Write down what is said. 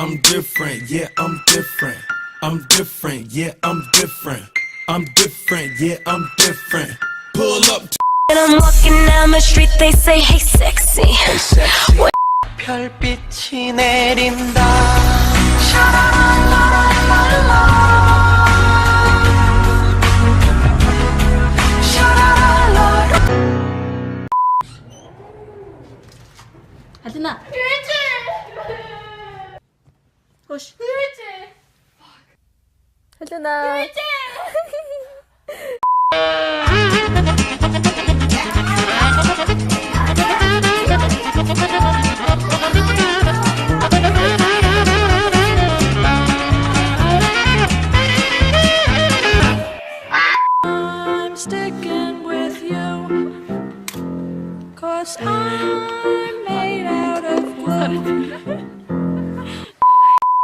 I'm different, yeah, I'm different. I'm different, yeah, I'm different. I'm different, yeah, I'm different. Pull up. When I'm walking down the street, they say, hey, sexy. Hey, sexy. 별빛이 내린다. 하진아. 일지. 호시. 일지. 하진아. 일지. I'm sticking with you, 'cause I'm made out of glue.